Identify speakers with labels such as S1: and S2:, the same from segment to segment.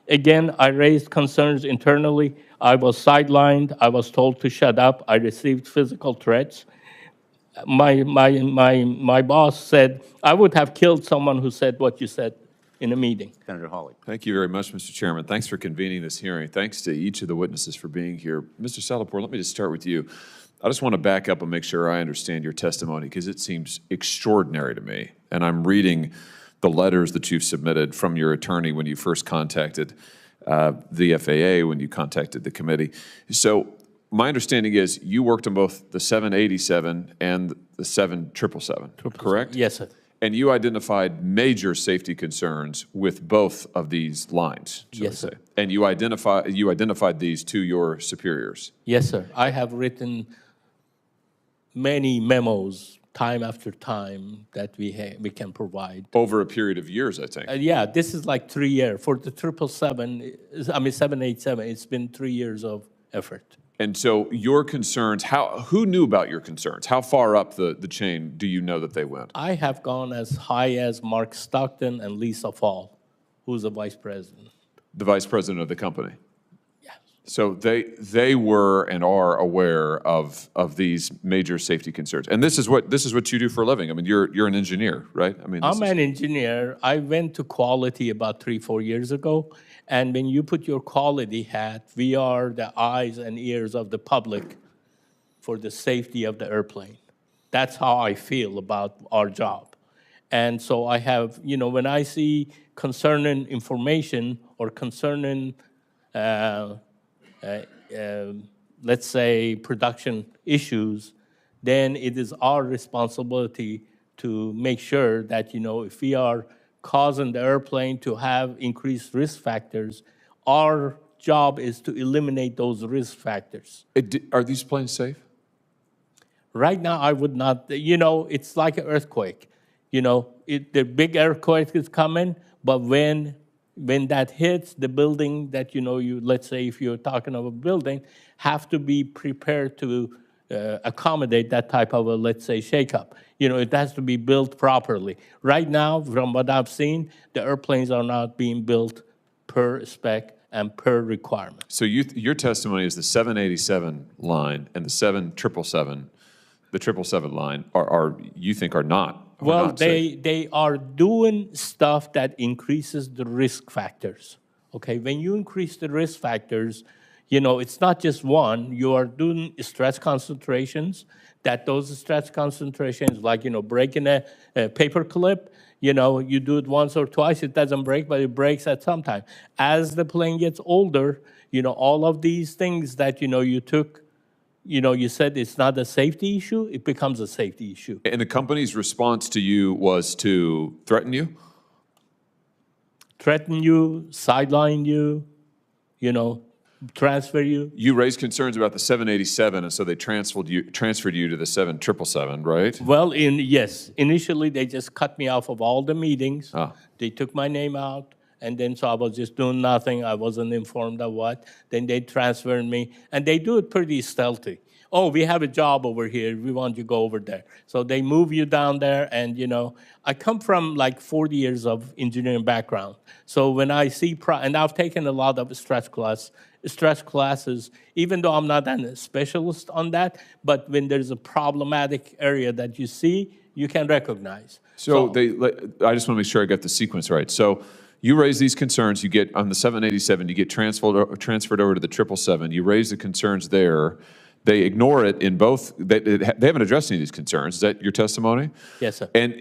S1: Again, I raised concerns internally. I was sidelined. I was told to shut up. I received physical threats. My boss said, I would have killed someone who said what you said in a meeting.
S2: Senator Hawley.
S3: Thank you very much, Mr. Chairman. Thanks for convening this hearing. Thanks to each of the witnesses for being here. Mr. Salapur, let me just start with you. I just want to back up and make sure I understand your testimony because it seems extraordinary to me. And I'm reading the letters that you've submitted from your attorney when you first contacted the FAA, when you contacted the committee. So my understanding is you worked on both the 787 and the 7777, correct?
S1: Yes, sir.
S3: And you identified major safety concerns with both of these lines, shall
S1: Yes,
S3: we say?
S1: sir.
S3: And you identified these to your superiors.
S1: Yes, sir. I have written many memos time after time that we can provide.
S3: Over a period of years, I think.
S1: Yeah, this is like 3 years. For the 787, it's been 3 years of effort.
S3: And so your concerns, who knew about your concerns? How far up the chain do you know that they went?
S1: I have gone as high as Mark Stockton and Lisa Fall, who's the vice president.
S3: The vice president of the company.
S1: Yes.
S3: So they were and are aware of these major safety concerns. And this is what you do for a living. I mean, you're an engineer, right? I mean,
S1: I'm an engineer. I went to quality about 3-4 years ago. And when you put your quality hat, we are the eyes and ears of the public for the safety of the airplane. That's how I feel about our job. And so I have, when I see concerning information or concerning, let's say, production issues, then it is our responsibility to make sure that, if we are causing the airplane to have increased risk factors, our job is to eliminate those risk factors.
S3: Are these planes safe?
S1: Right now, I would not, it's like an earthquake. The big earthquake is coming, but when that hits the building that, let's say if you're talking of a building, have to be prepared to accommodate that type of a, let's say, shakeup. It has to be built properly. Right now, from what I've seen, the airplanes are not being built per spec and per requirement.
S3: So your testimony is the 787 line and the 777, the 777 line are you think are not.
S1: Well,
S3: not safe.
S1: they are doing stuff that increases the risk factors. Okay, when you increase the risk factors, it's not just one. You are doing stress concentrations, that those stress concentrations, like, breaking a paper clip, you do it once or twice, it doesn't break, but it breaks at some time. As the plane gets older, all of these things that, you took, you said it's not a safety issue, it becomes a safety issue.
S3: And the company's response to you was to threaten you?
S1: Threaten you, sideline you, transfer you.
S3: You raised concerns about the 787, and so they transferred you to the 7777, right?
S1: Well, yes. Initially, they just cut me off of all the meetings.
S3: Ah.
S1: They took my name out, and then so I was just doing nothing. I wasn't informed of what. Then they transferred me, and they do it pretty stealthy. Oh, we have a job over here. We want you to go over there. So they move you down there, and, I come from like 40 years of engineering background. So when I see, and I've taken a lot of stress classes, even though I'm not a specialist on that, but when there's a problematic area that you see, you can recognize.
S3: So I just want to make sure I got the sequence right. So you raise these concerns, you get on the 787, you get transferred over to the 777, you raise the concerns there. They ignore it in both. They haven't addressed any of these concerns. Is that your testimony?
S1: Yes, sir.
S3: And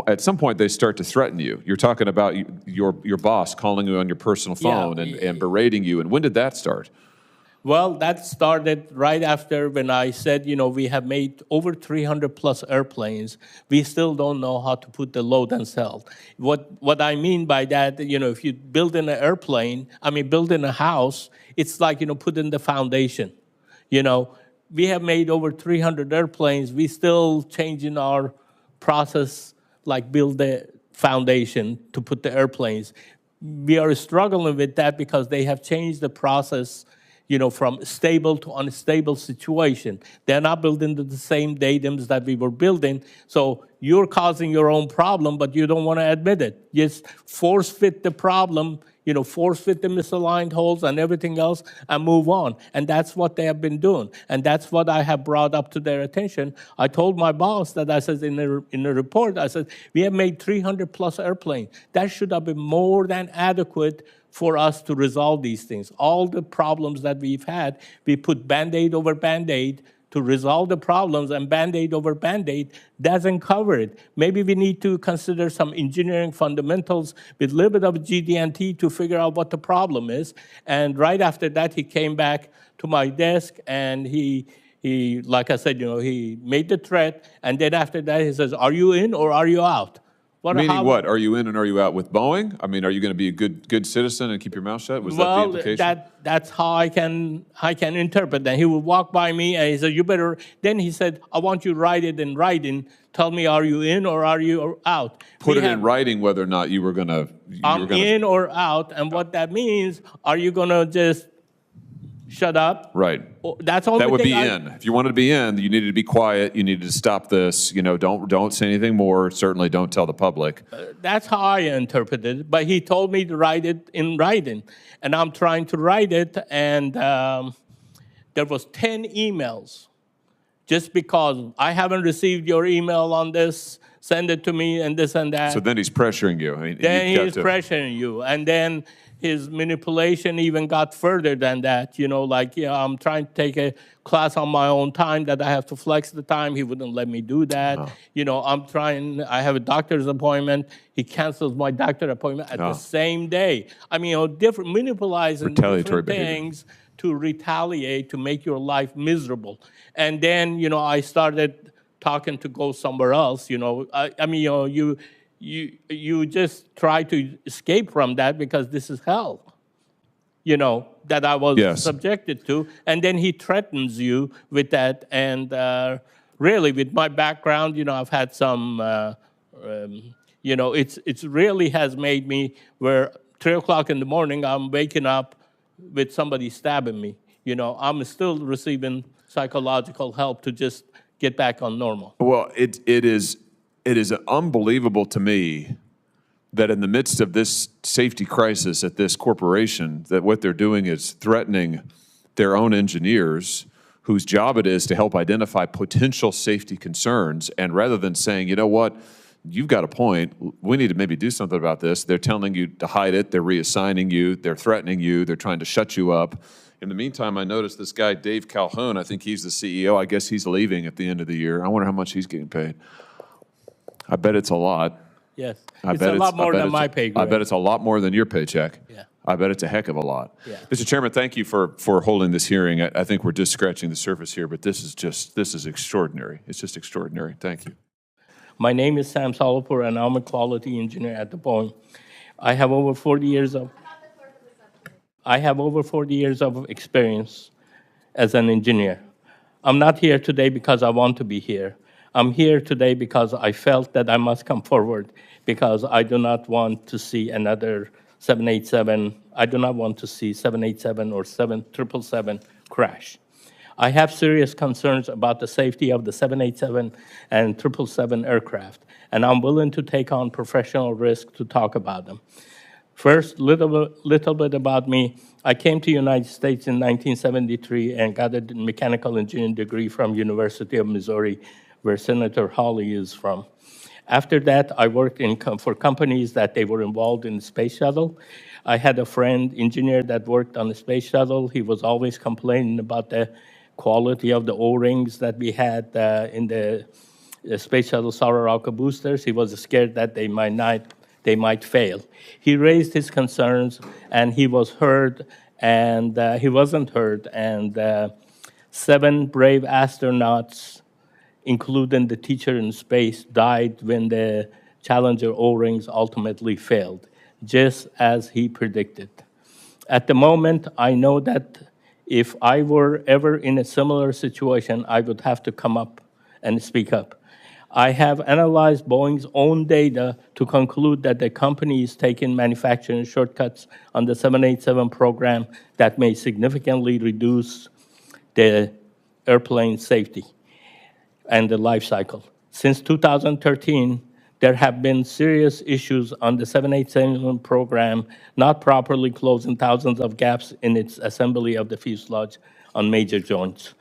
S3: at some point, they start to threaten you. You're talking about your boss calling you on your personal phone and berating you. And when did that start?
S1: Well, that started right after when I said, we have made over 300 plus airplanes. We still don't know how to put the load and sell. What I mean by that, if you build in an airplane, building a house, it's like, putting the foundation. We have made over 300 airplanes. We still changing our process, like build the foundation to put the airplanes. We are struggling with that because they have changed the process, from stable to unstable situation. They're not building the same datums that we were building. So you're causing your own problem, but you don't want to admit it. Just force fit the problem force fit the misaligned holes and everything else and move on. And that's what they have been doing. And that's what I have brought up to their attention. I told my boss that I said in the report, I said, we have made 300 plus airplanes. That should have been more than adequate for us to resolve these things. All the problems that we've had, we put Band-Aid over Band-Aid to resolve the problems, and Band-Aid over Band-Aid doesn't cover it. Maybe we need to consider some engineering fundamentals with a little bit of GD&T to figure out what the problem is. And right after that, he came back to my desk, and he like I said, he made the threat, and then after that, he says, are you in or are you out?
S3: Meaning what? Are you in and are you out with Boeing? I mean, are you going to be a good citizen and keep your mouth shut? Was that the implication?
S1: That's how I can interpret that. He would walk by me and he said, you better, then he said, I want you to write it in writing. Tell me, are you in or are you out?
S3: Put it in writing whether or not you were going to.
S1: I'm in or out. And what that means, are you going to just shut up?
S3: Right.
S1: That's all.
S3: That would be in. If you wanted to be in, you needed to be quiet. You needed to stop this. Don't say anything more. Certainly, don't tell the public.
S1: That's how I interpreted it. But he told me to write it in writing, and I'm trying to write it. And there was 10 emails, just because I haven't received your email on this. Send it to me, and this and that.
S3: So then he's pressuring you. I mean,
S1: then he's pressuring you, and then his manipulation even got further than that. I'm trying to take a class on my own time that I have to flex the time. He wouldn't let me do that. Oh. I have a doctor's appointment. He cancels my doctor appointment at the same day. I mean, different manipulating different things to retaliate, to make your life miserable. And then, I started talking to go somewhere else. You just try to escape from that because this is hell, that I was subjected to. And then he threatens you with that. And really, with my background, I've had some, it's really has made me where 3 o'clock in the morning, I'm waking up with somebody stabbing me. I'm still receiving psychological help to just get back on normal.
S3: Well, it is unbelievable to me that in the midst of this safety crisis at this corporation, that what they're doing is threatening their own engineers whose job it is to help identify potential safety concerns. And rather than saying, you know what, you've got a point, we need to maybe do something about this, they're telling you to hide it, they're reassigning you, they're threatening you, they're trying to shut you up. In the meantime, I noticed this guy, Dave Calhoun, I think he's the CEO. I guess he's leaving at the end of the year. I wonder how much he's getting paid. I bet it's a lot.
S1: Yes, it's a lot more than my pay grade.
S3: I bet it's a lot more than your paycheck.
S1: Yeah.
S3: I bet it's a heck of a lot.
S1: Yeah.
S3: Mr. Chairman, thank you for holding this hearing. I think we're just scratching the surface here, but this is extraordinary. It's just extraordinary. Thank you.
S1: My name is Sam Solopur, and I'm a quality engineer at the Boeing. I have over 40 years of experience as an engineer. I'm not here today because I want to be here. I'm here today because I felt that I must come forward because I do not want to see another 787. I do not want to see 787 or 777 crash. I have serious concerns about the safety of the 787 and 777 aircraft, and I'm willing to take on professional risk to talk about them. First, little bit about me. I came to the United States in 1973 and got a mechanical engineering degree from University of Missouri, where Senator Hawley is from. After that, I worked for companies that they were involved in the space shuttle. I had a friend, engineer, that worked on the space shuttle. He was always complaining about the quality of the O-rings that we had in the space shuttle Sauraraka boosters. He was scared that they might fail. He raised his concerns, and he was heard, and he wasn't heard. And 7 brave astronauts, including the teacher in space, died when the Challenger O-rings ultimately failed, just as he predicted. At the moment, I know that if I were ever in a similar situation, I would have to come up and speak up. I have analyzed Boeing's own data to conclude that the company is taking manufacturing shortcuts on the 787 program that may significantly reduce the airplane safety and the life cycle. Since 2013, There have been serious issues on the 787 program, not properly closing thousands of gaps in its assembly of the fuselage on major joints.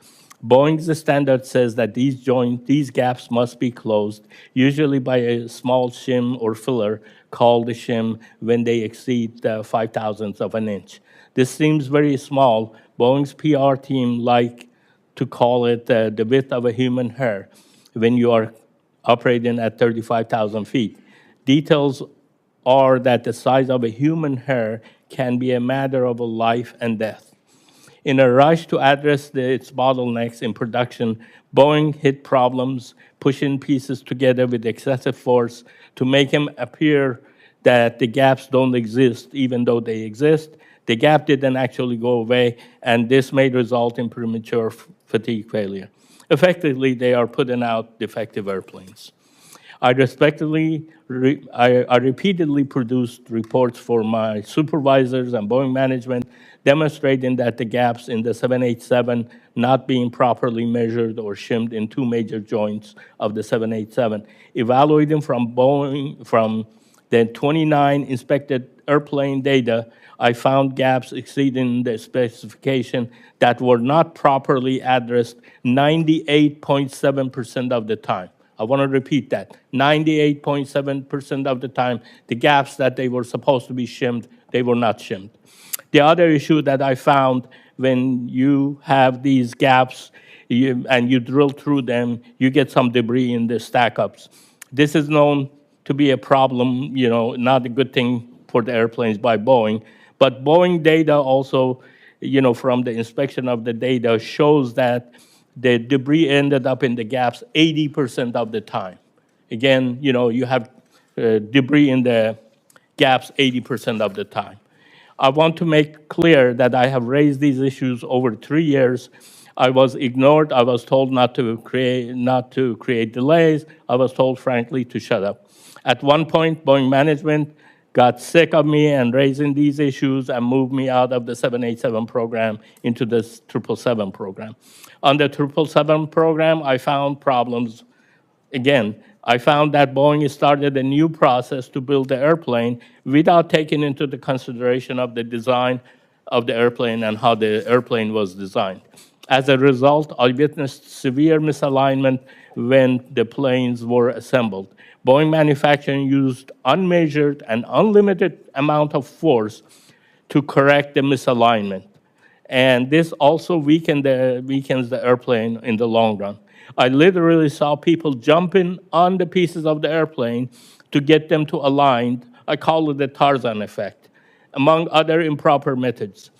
S1: Boeing's standard says that these gaps must be closed, usually by a small shim or filler called a shim when they exceed 5 thousandths of an inch. This seems very small. Boeing's PR team like to call it the width of a human hair when you are operating at 35,000 feet. Details are that the size of a human hair can be a matter of life and death. In a rush to address its bottlenecks in production, Boeing hit problems pushing pieces together with excessive force to make them appear that the gaps don't exist, even though they exist. The gap didn't actually go away, and this may result in premature fatigue failure. Effectively, they are putting out defective airplanes. I repeatedly produced reports for my supervisors and Boeing management demonstrating that the gaps in the 787 not being properly measured or shimmed in two major joints of the 787. Evaluating from the 29 inspected airplane data, I found gaps exceeding the specification that were not properly addressed 98.7% of the time. I want to repeat that. 98.7% of the time, the gaps that they were supposed to be shimmed, they were not shimmed. The other issue that I found when you have these gaps and you drill through them, you get some debris in the stack-ups. This is known to be a problem, not a good thing for the airplanes by Boeing. But Boeing data also, from the inspection of the data, shows that the debris ended up in the gaps 80% of the time. Again, you have debris in the gaps 80% of the time. I want to make clear that I have raised these issues over 3 years. I was ignored. I was told not to create delays. I was told, frankly, to shut up. At one point, Boeing management got sick of me and raising these issues and moved me out of the 787 program into the 777 program. On the 777 program, I found problems. Again, I found that Boeing started a new process to build the airplane without taking into the consideration of the design of the airplane and how the airplane was designed. As a result, I witnessed severe misalignment when the planes were assembled. Boeing manufacturing used unmeasured and unlimited amount of force to correct the misalignment. And this also weakens the airplane in the long run. I literally saw people jumping on the pieces of the airplane to get them to align. I call it the Tarzan effect, among other improper methods.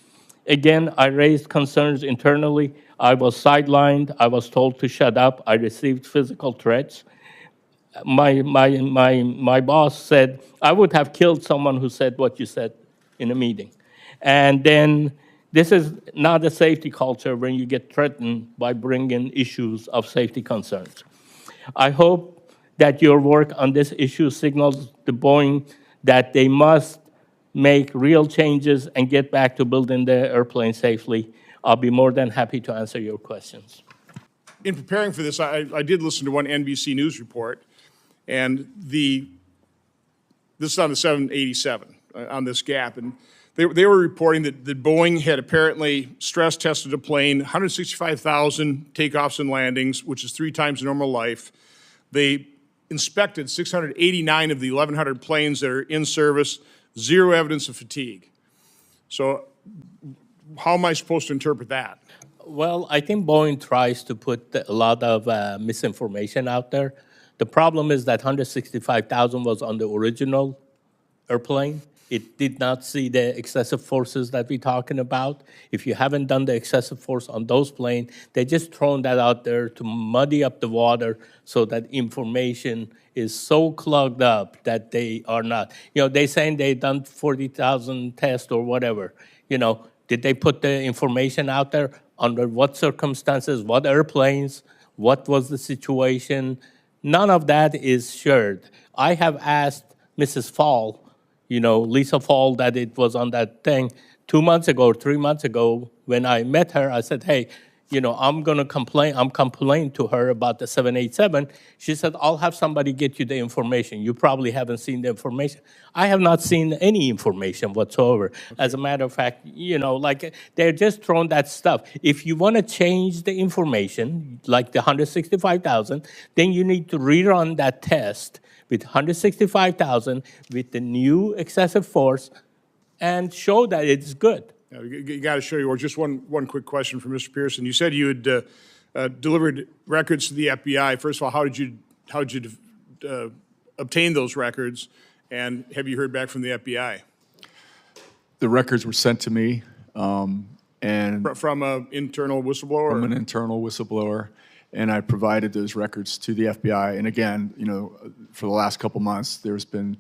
S1: Again, I raised concerns internally. I was sidelined. I was told to shut up. I received physical threats. My boss said, I would have killed someone who said what you said in a meeting. And then this is not a safety culture when you get threatened by bringing issues of safety concerns. I hope that your work on this issue signals to Boeing that they must make real changes and get back to building the airplane safely. I'll be more than happy to answer your questions.
S2: In preparing for this, I did listen to one NBC News report, and this is on the 787, on this gap, and they were reporting that Boeing had apparently stress tested a plane, 165,000 takeoffs and landings, which is 3 times normal life. They inspected 689 of the 1,100 planes that are in service, 0 evidence of fatigue. So how am I supposed to interpret that?
S1: Well, I think Boeing tries to put a lot of misinformation out there. The problem is that 165,000 was on the original airplane. It did not see the excessive forces that we're talking about. If you haven't done the excessive force on those planes, they just thrown that out there to muddy up the water so that information is so clogged up that they are not. They're saying they done 40,000 tests or whatever. Did they put the information out there? Under what circumstances, what airplanes, what was the situation? None of that is shared. I have asked Mrs. Fall, Lisa Fall, that it was on that thing 2 months ago or 3 months ago. When I met her, I said, hey, I'm going to complain. I'm complaining to her about the 787. She said, I'll have somebody get you the information. You probably haven't seen the information. I have not seen any information whatsoever. As a matter of fact, like they're just throwing that stuff. If you want to change the information, like the 165,000, then you need to rerun that test with 165,000 with the new excessive force and show that it's good.
S2: You got to show you, or just one quick question for Mr. Pearson. You said you had delivered records to the FBI. First of all, how did you obtain those records, and have you heard back from the FBI?
S4: The records were sent to me, and
S2: from an internal whistleblower.
S4: From an internal whistleblower, and I provided those records to the FBI. And again, for the last couple months, there's been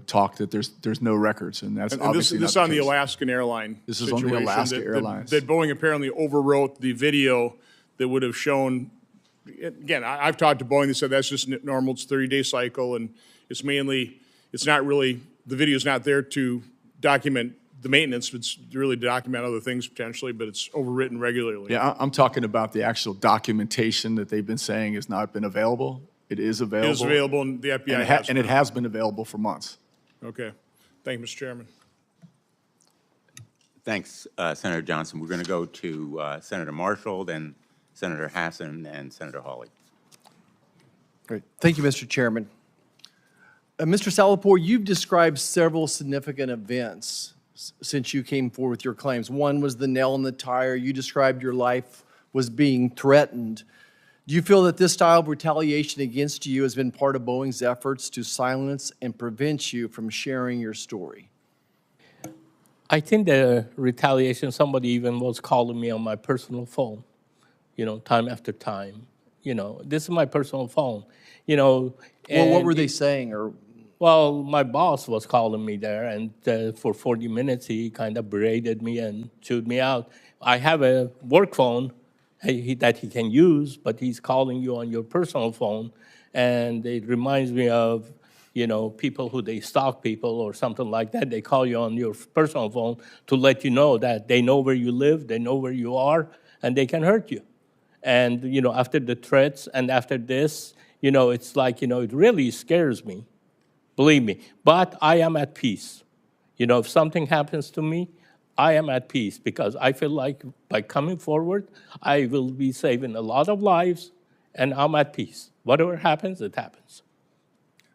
S4: talk that there's no records, and that's obviously
S2: this
S4: not
S2: on
S4: the
S2: the
S4: case.
S2: Alaskan airline.
S4: This is on the Alaska Airlines.
S2: That Boeing apparently overwrote the video that would have shown. Again, I've talked to Boeing. They said that's just normal. It's a 30-day cycle, and it's not really, the video's not there to document the maintenance. It's really to document other things potentially, but it's overwritten regularly.
S4: Yeah, I'm talking about the actual documentation that they've been saying has not been available. It is available.
S2: It is available, and the FBI
S4: and it has been available for months.
S2: Okay. Thank you, Mr. Chairman.
S5: Thanks, Senator Johnson. We're going to go to Senator Marshall, then Senator Hassan, and Senator Hawley.
S6: Great. Thank you, Mr. Chairman. Mr. Salapore, you've described several significant events since you came forward with your claims. One was the nail in the tire. You described your life was being threatened. Do you feel that this style of retaliation against you has been part of Boeing's efforts to silence and prevent you from sharing your story?
S1: I think the retaliation, somebody even was calling me on my personal phone, time after time. This is my personal phone,
S6: Well, what were they saying?
S1: Well, my boss was calling me there, and for 40 minutes, he kind of berated me and chewed me out. I have a work phone that he can use, but he's calling you on your personal phone, and it reminds me of, people who they stalk people or something like that. They call you on your personal phone to let you know that they know where you live, they know where you are, and they can hurt you. And, after the threats and after this, it's like, it really scares me, believe me. But I am at peace. If something happens to me, I am at peace because I feel like by coming forward, I will be saving a lot of lives, and I'm at peace. Whatever happens, it happens.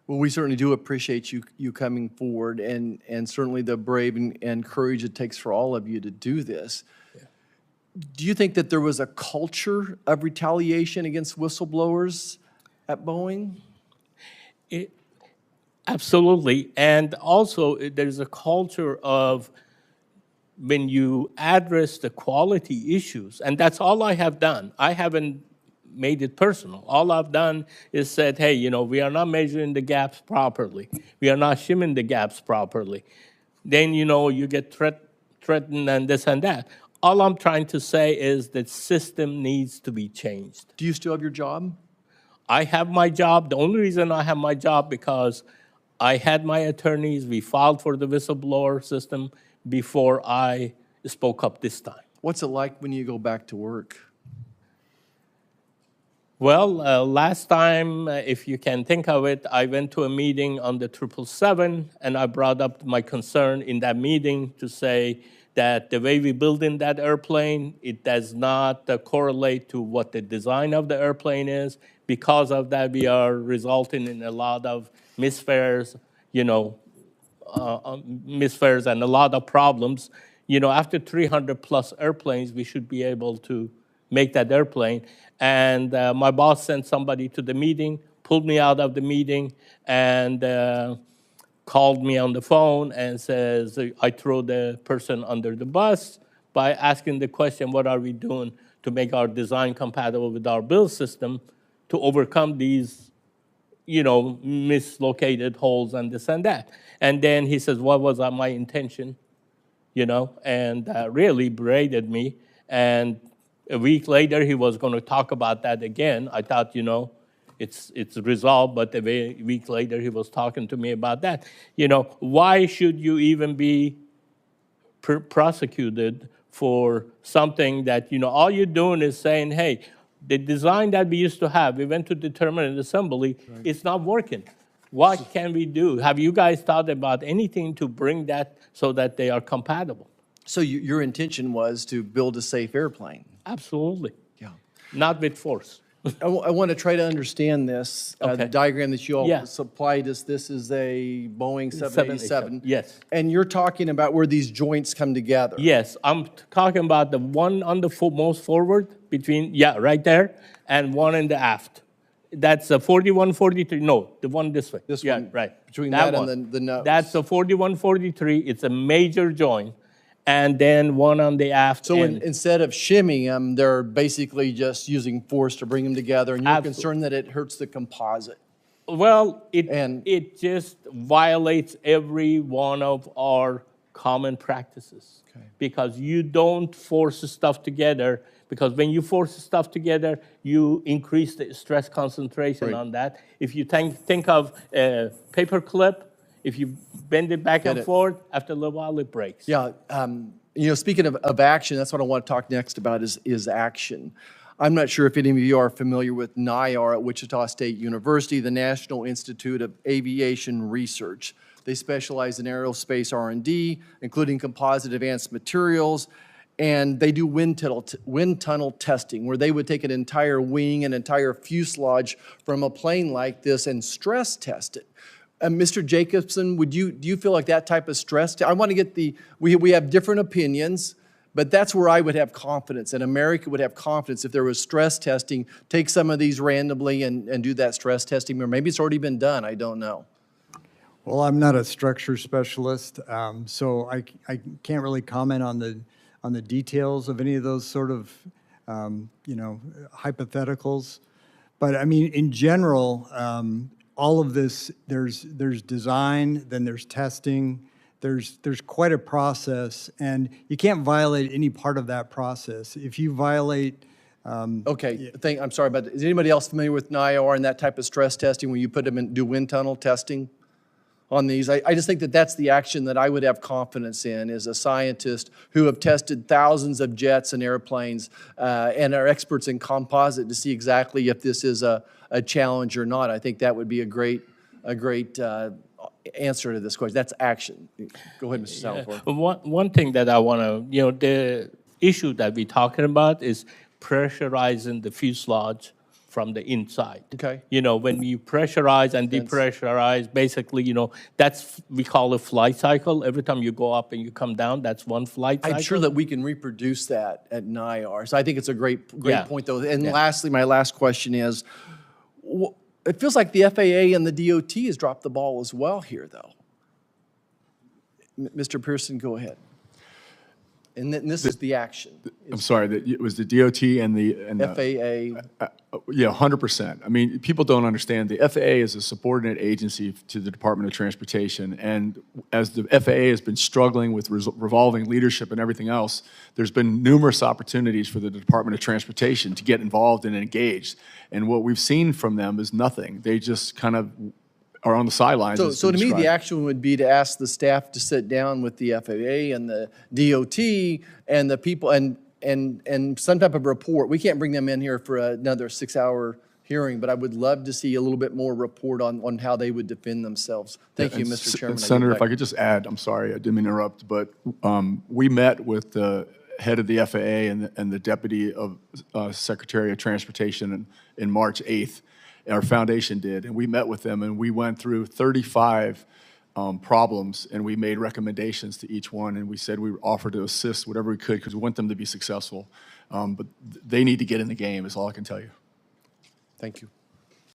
S6: Well, we certainly do appreciate you coming forward and certainly the brave and courage it takes for all of you to do this. Yeah. Do you think that there was a culture of retaliation against whistleblowers at Boeing?
S1: Absolutely. And also, there's a culture of when you address the quality issues, and that's all I have done. I haven't made it personal. All I've done is said, hey, we are not measuring the gaps properly. We are not shimming the gaps properly. Then, you get threatened and this and that. All I'm trying to say is that system needs to be changed.
S6: Do you still have your job?
S1: I have my job. The only reason I have my job because I had my attorneys. We filed for the whistleblower system before I spoke up this time.
S6: What's it like when you go back to work?
S1: Well, last time, if you can think of it, I went to a meeting on the 777, and I brought up my concern in that meeting to say that the way we build in that airplane, it does not correlate to what the design of the airplane is. Because of that, we are resulting in a lot of misfares, misfares and a lot of problems. After 300 plus airplanes, we should be able to make that airplane. And my boss sent somebody to the meeting, pulled me out of the meeting, and called me on the phone and says, I throw the person under the bus by asking the question, what are we doing to make our design compatible with our build system to overcome these, mislocated holes and this and that. And then he says, what was my intention? And really berated me. And a week later, he was going to talk about that again. I thought, it's resolved, but a week later, he was talking to me about that. Why should you even be prosecuted for something that, all you're doing is saying, hey, the design that we used to have, we went to determinate assembly, it's not working. What can we do? Have you guys thought about anything to bring that so that they are compatible?
S6: So your intention was to build a safe airplane?
S1: Absolutely.
S6: Yeah.
S1: Not with force.
S6: I want to try to understand this.
S1: Okay.
S6: The diagram that you all
S1: Yeah.
S6: supplied us, this is a Boeing 787.
S1: Yes.
S6: And you're talking about where these joints come together.
S1: Yes, I'm talking about the one on the most forward between, right there, and one in the aft. That's a 4143. No, the one this way.
S6: This
S1: yeah,
S6: one,
S1: right.
S6: between that and
S1: one.
S6: the nose.
S1: That's a 4143. It's a major joint, and then one on the aft.
S6: So
S1: end.
S6: instead of shimming them, they're basically just using force to bring them together, and you're
S1: Absolutely.
S6: concerned that it hurts the composite.
S1: Well,
S6: And-
S1: it just violates every one of our common practices.
S6: Okay.
S1: Because you don't force stuff together, because when you force stuff together, you increase the stress concentration
S6: Right.
S1: on that. If you think of a paper clip, if you bend it back and
S6: it.
S1: forth, after a little while it breaks.
S6: Yeah, speaking of action, that's what I want to talk next about is action. I'm not sure if any of you are familiar with NIAR at Wichita State University, the National Institute of Aviation Research. They specialize in aerospace R&D, including composite advanced materials, and they do wind tunnel testing, where they would take an entire wing, an entire fuselage from a plane like this and stress test it. Mr. Jacobson, do you feel like that type of stress? I want to get we have different opinions, but that's where I would have confidence, and America would have confidence if there was stress testing, take some of these randomly and do that stress testing, or maybe it's already been done, I don't know.
S7: Well, I'm not a structure specialist, so I can't really comment on the details of any of those sort of, hypotheticals. But I mean, in general, all of this, there's design, then there's testing, there's quite a process, and you can't violate any part of that process. If you violate,
S6: Okay, I'm sorry, but is anybody else familiar with NIAR and that type of stress testing when you put them in, do wind tunnel testing on these? I just think that that's the action that I would have confidence in as a scientist who have tested thousands of jets and airplanes and are experts in composite to see exactly if this is a challenge or not. I think that would be a great answer to this question. That's action. Go ahead, Mr. Salvatore.
S1: One thing that I want to, the issue that we're talking about is pressurizing the fuselage from the inside.
S6: Okay.
S1: When you pressurize and depressurize, basically, that's, we call a flight cycle. Every time you go up and you come down, that's one flight cycle.
S6: I'm sure that we can reproduce that at NIAR. So I think it's a great
S1: Yeah.
S6: point, though. And lastly, my last question is, it feels like the FAA and the DOT has dropped the ball as well here, though. Mr. Pearson, go ahead. And then this is the action.
S4: I'm sorry, it was the DOT and the
S6: FAA.
S4: Yeah, 100%. I mean, people don't understand. The FAA is a subordinate agency to the Department of Transportation, and as the FAA has been struggling with revolving leadership and everything else, there's been numerous opportunities for the Department of Transportation to get involved and engaged. And what we've seen from them is nothing. They just kind of are on the sidelines.
S6: So to me, the action would be to ask the staff to sit down with the FAA and the DOT and the people and some type of report. We can't bring them in here for another 6-hour hearing, but I would love to see a little bit more report on how they would defend themselves. Thank you, Mr. Chairman.
S4: Senator, if I could just add, I'm sorry, I didn't mean to interrupt, but we met with the head of the FAA and the Deputy of Secretary of Transportation in March 8th. Our foundation did, and we met with them, and we went through 35 problems, and we made recommendations to each one, and we said we offered to assist whatever we could because we want them to be successful. But they need to get in the game, is all I can tell you.
S6: Thank you.